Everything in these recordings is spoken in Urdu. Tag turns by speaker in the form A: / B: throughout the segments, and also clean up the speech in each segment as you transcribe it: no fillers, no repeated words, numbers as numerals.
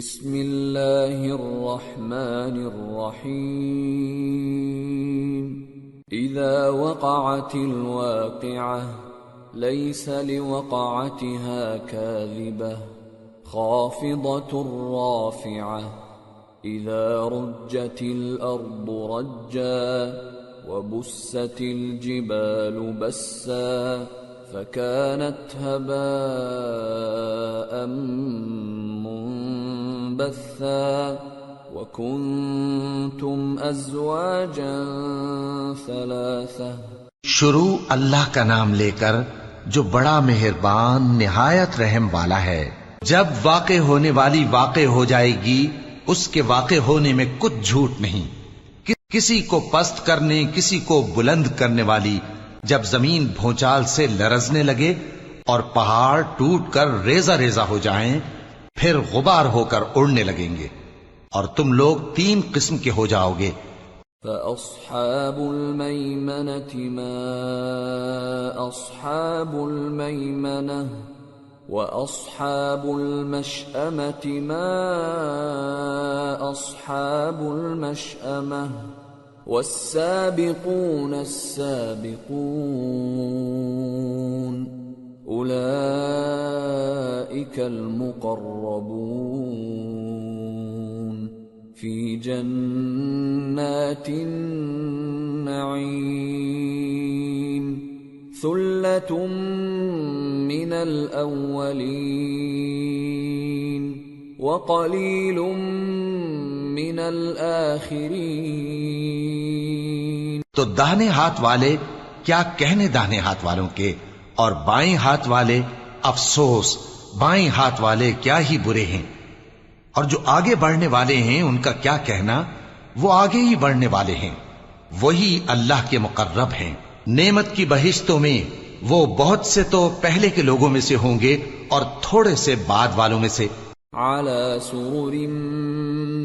A: بسم اللہ الرحمن الرحیم اذا وقعت الواقعة لیس لوقعتها کاذبة خافضة رافعة اذا رجت الارض رجا وبست الجبال بسا فكانت هباء منبثا وكنتم ازواجا ثلاثا۔
B: شروع اللہ کا نام لے کر جو بڑا مہربان نہایت رحم والا ہے۔ جب واقع ہونے والی واقع ہو جائے گی اس کے واقع ہونے میں کچھ جھوٹ نہیں، کسی کو پست کرنے کسی کو بلند کرنے والی جب زمین بھونچال سے لرزنے لگے اور پہاڑ ٹوٹ کر ریزہ ریزہ ہو جائیں پھر غبار ہو کر اڑنے لگیں گے اور تم لوگ تین قسم کے ہو جاؤ گے۔
A: فَأَصْحَابُ الْمَيْمَنَةِ مَا أَصْحَابُ الْمَيْمَنَةِ وَأَصْحَابُ الْمَشْأَمَةِ مَا أَصْحَابُ الْمَشْأَمَةِ والسابقون السابقون أولئك المقربون في جنات النعيم ثلة من الأولين وقلیل من الآخرین۔
B: تو داہنے ہاتھ والے کیا کہنے داہنے ہاتھ والوں کے، اور بائیں ہاتھ والے افسوس بائیں ہاتھ والے کیا ہی برے ہیں، اور جو آگے بڑھنے والے ہیں ان کا کیا کہنا، وہ آگے ہی بڑھنے والے ہیں، وہی اللہ کے مقرب ہیں۔ نعمت کی بہشتوں میں وہ بہت سے تو پہلے کے لوگوں میں سے ہوں گے اور تھوڑے سے بعد والوں میں سے۔
A: على سرر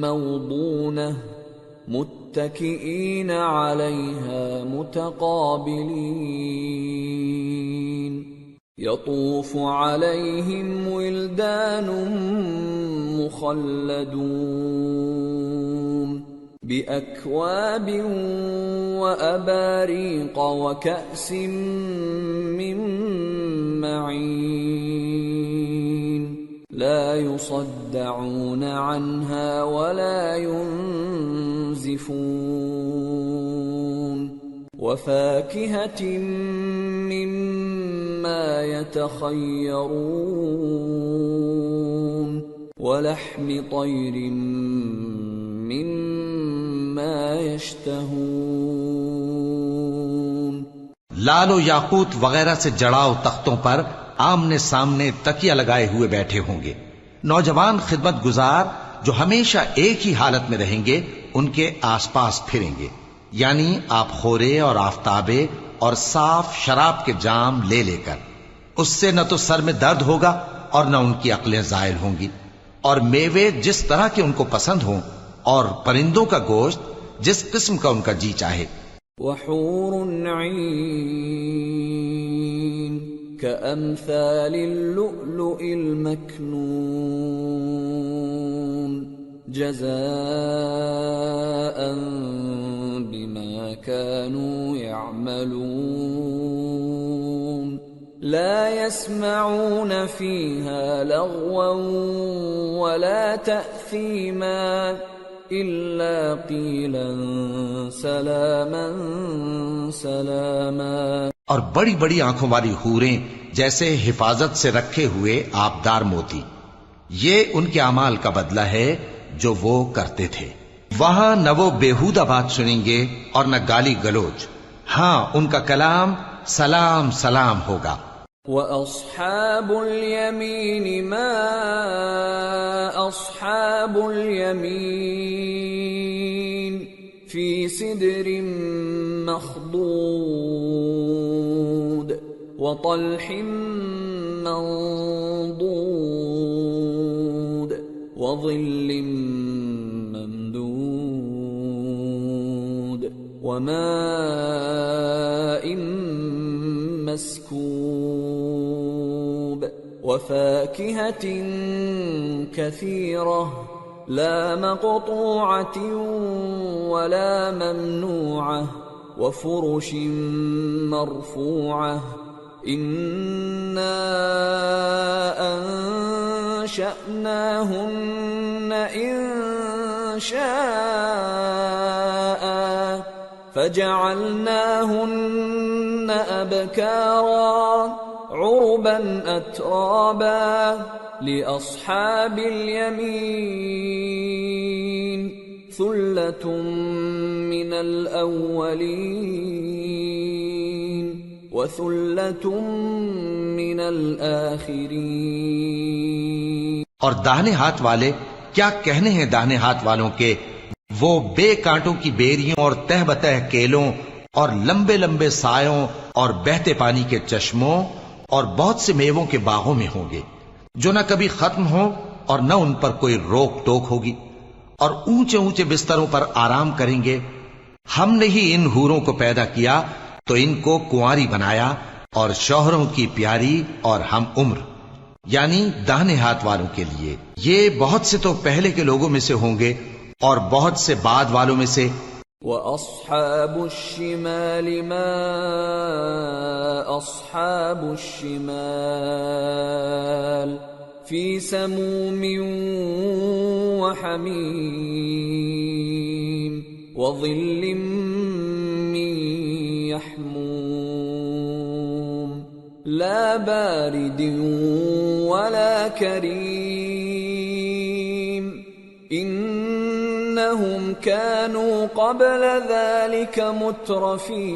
A: موضونة متكئين عليها متقابلين يطوف عليهم ولدان مخلدون بأكواب وأباريق وكأس من معين لا يصدعون عنها ولا ينزفون وفاكهة مما يتخيرون ولحم طير مما يشتهون۔
B: لال و یاقوت وغیرہ سے جڑاؤ تختوں پر آمنے سامنے تکیہ لگائے ہوئے بیٹھے ہوں گے۔ نوجوان خدمت گزار جو ہمیشہ ایک ہی حالت میں رہیں گے ان کے آس پاس پھریں گے، یعنی آپ خورے اور آفتابے اور صاف شراب کے جام لے لے کر۔ اس سے نہ تو سر میں درد ہوگا اور نہ ان کی عقلیں زائل ہوں گی، اور میوے جس طرح کے ان کو پسند ہوں اور پرندوں کا گوشت جس قسم کا ان کا جی چاہے۔
A: وحور عین كأمثال اللؤلؤ المكنون جزاء بما كانوا يعملون لا يسمعون فيها لغوا ولا تأثيما إلا قيلا سلاما سلاما۔
B: اور بڑی بڑی آنکھوں والی حوریں جیسے حفاظت سے رکھے ہوئے آبدار موتی، یہ ان کے اعمال کا بدلہ ہے جو وہ کرتے تھے۔ وہاں نہ وہ بیہودہ بات سنیں گے اور نہ گالی گلوچ، ہاں ان کا کلام سلام سلام ہوگا۔
A: وَأَصْحَابُ الْيَمِينِ مَا أَصْحَابُ الْيَمِينِ فِي سِدْرٍ مَّخْضُودٍ وَطَلْحٍ مَّنضُودٍ وَظِلٍّ مَّمْدُودٍ وَمَاءٍ مسكوب وفاكهة كثيرة لا مقطوعة ولا ممنوعة وفرش مرفوعة إنا أنشأناهن إنشاء فجعلناهن أبكارا عربا أترابا لأصحاب اليمين ثلة من الأولين وثلة من الآخرين۔
B: اور داہنے ہاتھ والے کیا کہنے ہیں داہنے ہاتھ والوں کے، وہ بے کانٹوں کی بیریوں اور تہ بتہ کیلوں اور لمبے لمبے سایوں اور بہتے پانی کے چشموں اور بہت سے میووں کے باغوں میں ہوں گے جو نہ کبھی ختم ہوں اور نہ ان پر کوئی روک ٹوک ہوگی، اور اونچے اونچے بستروں پر آرام کریں گے۔ ہم نے ہی ان حوروں کو پیدا کیا تو ان کو کنواری بنایا، اور شوہروں کی پیاری اور ہم عمر، یعنی داہنے ہاتھ والوں کے لیے۔ یہ بہت سے تو پہلے کے لوگوں میں سے ہوں گے اور بہت سے بعد والوں میں سے۔
A: وَأَصْحَابُ الشِّمَالِ مَا أَصْحَابُ الشِّمَالِ فِي سَمُومٍ وَحَمِيمٍ وَظِلٍّ مِّن يَحْمُومٍ لَا بَارِدٍ وَلَا كَرِيمٍ إِنَّهُمْ كَانُوا قَبْلَ ذَلِكَ مُتْرَفِينَ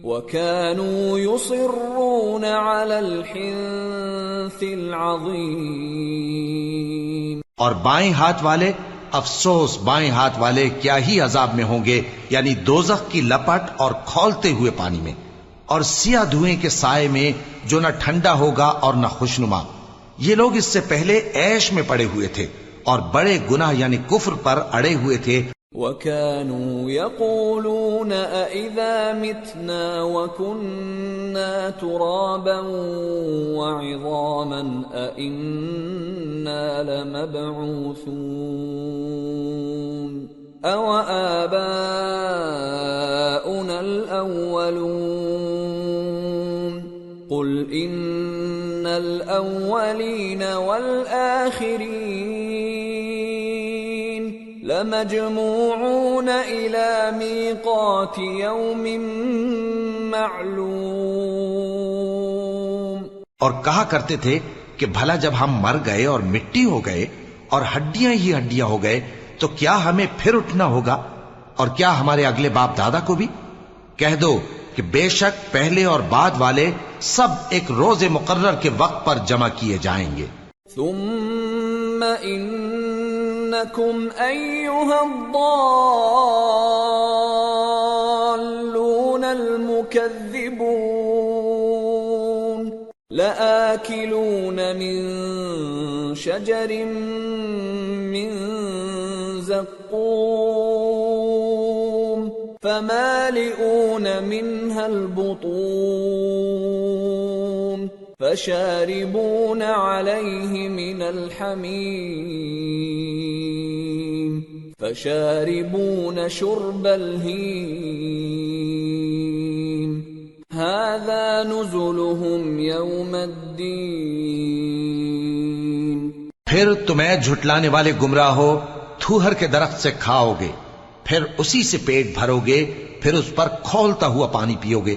A: وَكَانُوا يُصِرُّونَ عَلَى الْحِنثِ الْعَظِيمِ۔
B: اور بائیں ہاتھ والے، افسوس بائیں ہاتھ والے کیا ہی عذاب میں ہوں گے، یعنی دوزخ کی لپٹ اور کھولتے ہوئے پانی میں، اور سیاہ دھوئیں کے سائے میں جو نہ ٹھنڈا ہوگا اور نہ خوشنما۔ یہ لوگ اس سے پہلے عیش میں پڑے ہوئے تھے اور بڑے گناہ یعنی کفر پر اڑے ہوئے تھے۔
A: وَكَانُوا يَقُولُونَ أَإِذَا مِتْنَا وَكُنَّا تُرَابًا وَعِظَامًا أَإِنَّا لَمَبْعُوثُونَ أَوَآبَاؤُنَا الْأَوَّلُونَ قُلْ إِنَّ الْأَوَّلِينَ وَالْآخِرِينَ لَمَجْمُوعُونَ إِلَى مِيقَاتِ يَوْمٍ مَّعْلُومٍ۔
B: اور کہا کرتے تھے کہ بھلا جب ہم مر گئے اور مٹی ہو گئے اور ہڈیاں ہی ہڈیاں ہو گئے تو کیا ہمیں پھر اٹھنا ہوگا، اور کیا ہمارے اگلے باپ دادا کو بھی؟ کہہ دو کہ بے شک پہلے اور بعد والے سب ایک روز مقرر کے وقت پر جمع کیے جائیں گے۔
A: ثم انکم ایھا الضالون المکذبون لآکلون من شجر من زقوم فمالئون منها البطون فشاربون عليه من الحميم فشاربون شرب الهيم هذا نزلهم يوم الدين۔
B: پھر تمہیں جھٹلانے والے گمراہ ہو تھوہر کے درخت سے کھاؤ گے، پھر اسی سے پیٹ بھرو گے، پھر اس پر کھولتا ہوا پانی پیو گے،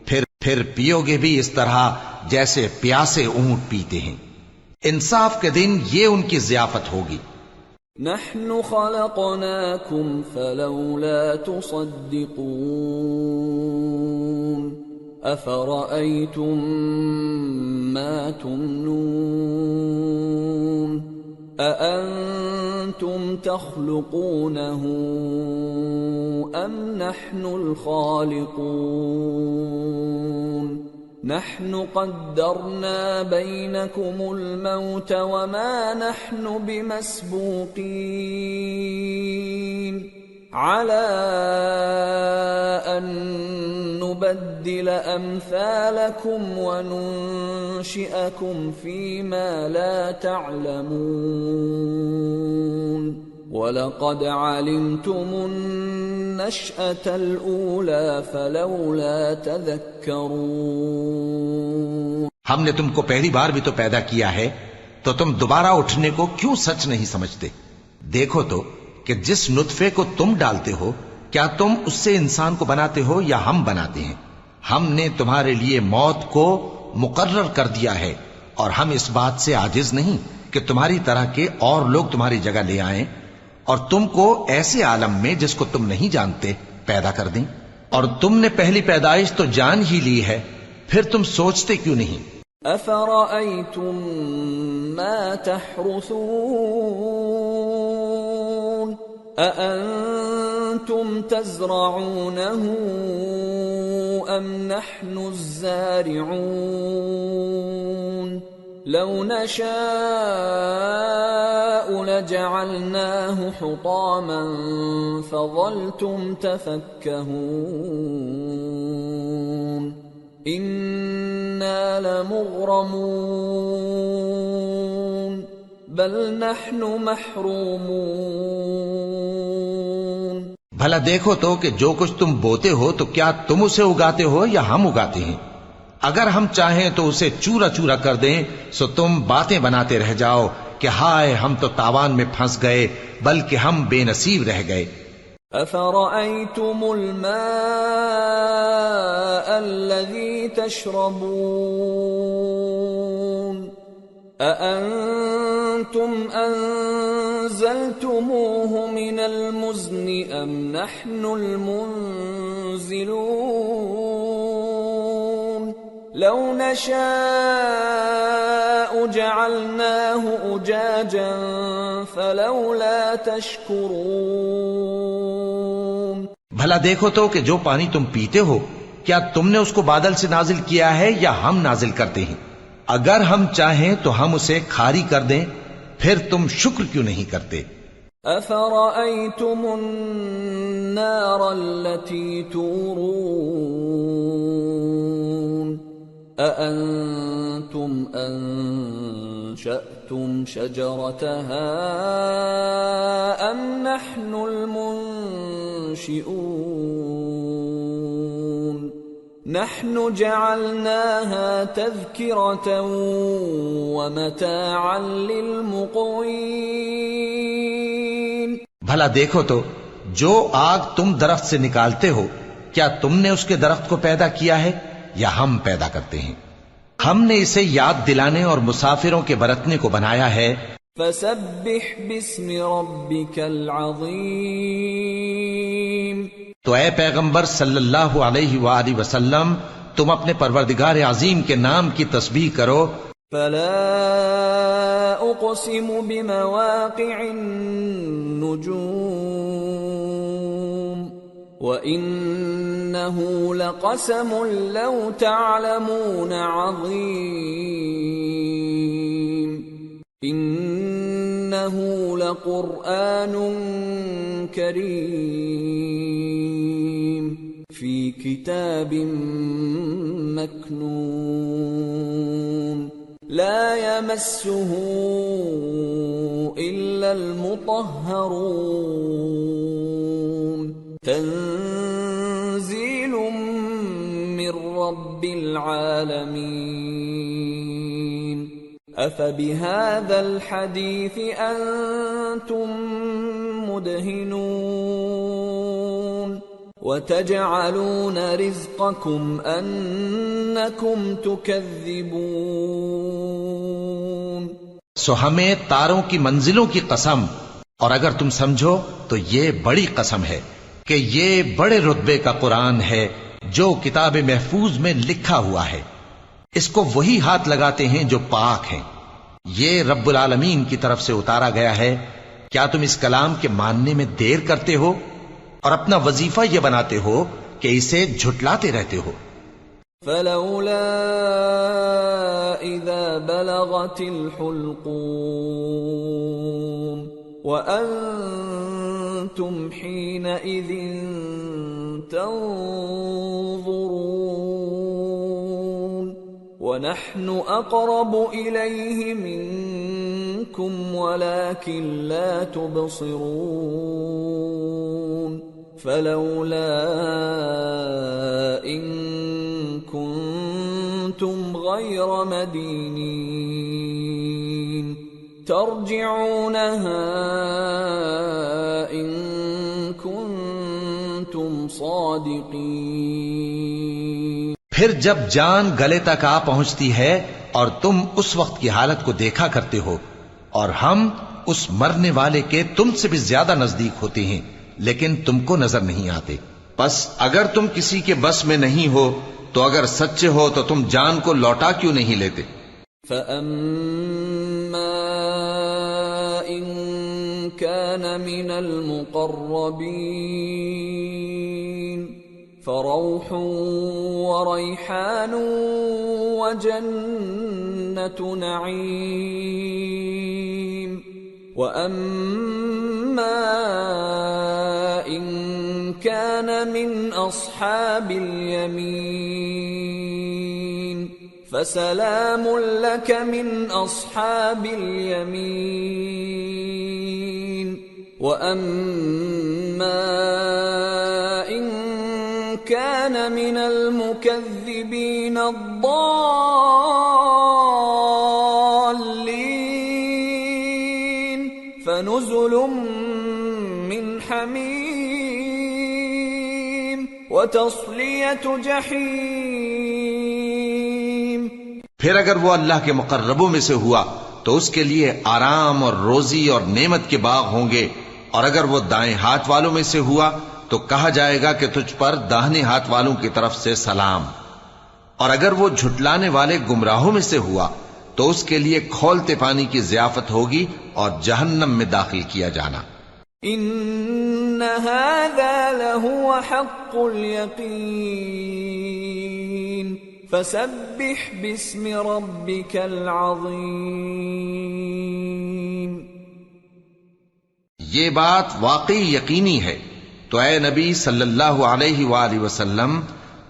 B: پھر پیو گے بھی اس طرح جیسے پیاسے اونٹ پیتے ہیں۔ انصاف کے دن یہ ان کی ضیافت ہوگی۔
A: نحن خلقناكم فلولا تصدقون أفرأيتم ما تمنون أأنتم تخلقونه أم نحن الخالقون نحن قدرنا بينكم الموت وما نحن بمسبوقين على أن نبدل أمثالكم وننشئكم فيما لا تعلمون وَلَقَدْ عَلِمْتُمُ النَّشْأَةَ الْأُولَى فَلَوْلَا تَذَكَّرُونَ
B: ہم نے تم کو پہلی بار بھی تو پیدا کیا ہے، تو تم دوبارہ اٹھنے کو کیوں سچ نہیں سمجھتے؟ دیکھو تو کہ جس نطفے کو تم ڈالتے ہو، کیا تم اس سے انسان کو بناتے ہو یا ہم بناتے ہیں؟ ہم نے تمہارے لیے موت کو مقرر کر دیا ہے، اور ہم اس بات سے عاجز نہیں کہ تمہاری طرح کے اور لوگ تمہاری جگہ لے آئیں اور تم کو ایسے عالم میں جس کو تم نہیں جانتے پیدا کر دیں۔ اور تم نے پہلی پیدائش تو جان ہی لی ہے، پھر تم سوچتے کیوں نہیں؟
A: أَفَرَأَيْتُم مَّا تَحْرُثُونَ أَأَنتُمْ تَزْرَعُونَهُ أَمْ نَحْنُ الزَّارِعُونَ لَوْ نَشَاءُ لَجَعَلْنَاهُ حُطَامًا فَظَلْتُمْ تَفَكَّهُونَ إِنَّا لَمُغْرَمُونَ بَلْ نَحْنُ مَحْرُومُونَ
B: بھلا دیکھو تو کہ جو کچھ تم بوتے ہو تو کیا تم اسے اگاتے ہو یا ہم اگاتے ہیں؟ اگر ہم چاہیں تو اسے چورا چورا کر دیں سو تم باتیں بناتے رہ جاؤ کہ ہائے ہم تو تاوان میں پھنس گئے، بلکہ ہم بے نصیب رہ گئے۔
A: أَفَرَأَيْتُمُ الْمَاءَ الَّذِي تَشْرَبُونَ أَأَنْتُمْ أَنزَلْتُمُوهُ مِنَ الْمُزْنِ أَمْ نَحْنُ الْمُنزِلُونَ لَوْ نَشَاءُ جَعَلْنَاهُ أُجَاجًا فَلَوْلَا تَشْكُرُونَ
B: بھلا دیکھو تو کہ جو پانی تم پیتے ہو کیا تم نے اس کو بادل سے نازل کیا ہے یا ہم نازل کرتے ہیں؟ اگر ہم چاہیں تو ہم اسے کھاری کر دیں، پھر تم شکر کیوں نہیں کرتے؟
A: أَفَرَأَيْتُمُ النَّارَ الَّتِي تُورُونَ أَأَنْتُمْ أَنشَأْتُمْ شَجَرَتَهَا أَمْ نَحْنُ الْمُنشِئُونَ نَحْنُ جَعَلْنَاهَا تَذْكِرَةً وَمَتَاعًا لِلْمُقْوِينَ
B: بھلا دیکھو تو جو آگ تم درخت سے نکالتے ہو کیا تم نے اس کے درخت کو پیدا کیا ہے یا ہم پیدا کرتے ہیں؟ ہم نے اسے یاد دلانے اور مسافروں کے برتنے کو بنایا ہے۔
A: فَسَبِّحْ بِاسْمِ رَبِّكَ الْعَظِيمِ
B: تو اے پیغمبر صلی اللہ علیہ وآلہ وسلم تم اپنے پروردگار عظیم کے نام کی تسبیح کرو۔
A: فَلَا أُقْسِمُ بِمَوَاقِعِ النُّجُومِ وَإِنَّهُ لَقَسَمٌ لَوْ تَعْلَمُونَ عَظِيمٌ إِنَّهُ لَقُرْآنٌ كَرِيمٌ فِي كِتَابٍ مَّكْنُونٍ لَا يَمَسُّهُ إِلَّا الْمُطَهَّرُونَ تنزيل من رب العالمين أفبهذا الحديث أنتم مدهنون وتجعلون رزقكم أنكم تكذبون
B: سو ہمیں تاروں کی منزلوں کی قسم، اور اگر تم سمجھو تو یہ بڑی قسم ہے کہ یہ بڑے رتبے کا قرآن ہے جو کتاب محفوظ میں لکھا ہوا ہے، اس کو وہی ہاتھ لگاتے ہیں جو پاک ہیں، یہ رب العالمین کی طرف سے اتارا گیا ہے۔ کیا تم اس کلام کے ماننے میں دیر کرتے ہو اور اپنا وظیفہ یہ بناتے ہو کہ اسے جھٹلاتے رہتے ہو؟
A: فلولا اذا بلغت الحلقوم وأنتم حينئذ تنظرون وَنَحْنُ أَقْرَبُ إِلَيْهِ مِنكُمْ وَلَكِنْ لَا تُبْصِرُونَ فَلَوْلَا إِن كُنتُمْ غَيْرَ مَدِينِينَ تَرْجِعُونَهَا إِن كُنتُمْ صَادِقِينَ۔
B: پھر جب جان گلے تک آ پہنچتی ہے اور تم اس وقت کی حالت کو دیکھا کرتے ہو اور ہم اس مرنے والے کے تم سے بھی زیادہ نزدیک ہوتے ہیں لیکن تم کو نظر نہیں آتے، پس اگر تم کسی کے بس میں نہیں ہو تو اگر سچے ہو تو تم جان کو لوٹا کیوں نہیں لیتے؟
A: فَأَمَّا إِن كَانَ مِنَ الْمُقَرَّبِينَ فَرَوْحٌ وَرَيْحَانٌ وَجَنَّةُ نَعِيمٍ وَأَمَّا إِن كَانَ مِنْ أَصْحَابِ الْيَمِينِ فَسَلَامٌ لَكَ مِنْ أَصْحَابِ الْيَمِينِ وَأَمَّا إِن كَانَ مِنَ الْمُكَذِّبِينَ الضَّالِّينَ فَنُزُلٌ مِّنْ حَمِيمٍ وَتَصْلِيَةُ جَحِيمٍ۔
B: پھر اگر وہ اللہ کے مقربوں میں سے ہوا تو اس کے لیے آرام اور روزی اور نعمت کے باغ ہوں گے، اور اگر وہ دائیں ہاتھ والوں میں سے ہوا تو کہا جائے گا کہ تجھ پر داہنے ہاتھ والوں کی طرف سے سلام، اور اگر وہ جھٹلانے والے گمراہوں میں سے ہوا تو اس کے لیے کھولتے پانی کی ضیافت ہوگی اور جہنم میں داخل کیا جانا۔
A: ان هذا لهو حق اليقین فسبح باسم ربك العظیم۔
B: یہ بات واقعی یقینی ہے، تو اے نبی صلی اللہ علیہ وآلہ وسلم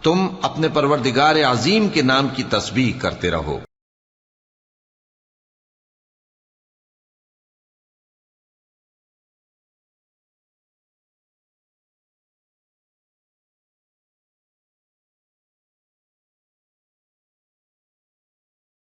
B: تم اپنے پروردگار عظیم کے نام کی تسبیح کرتے رہو۔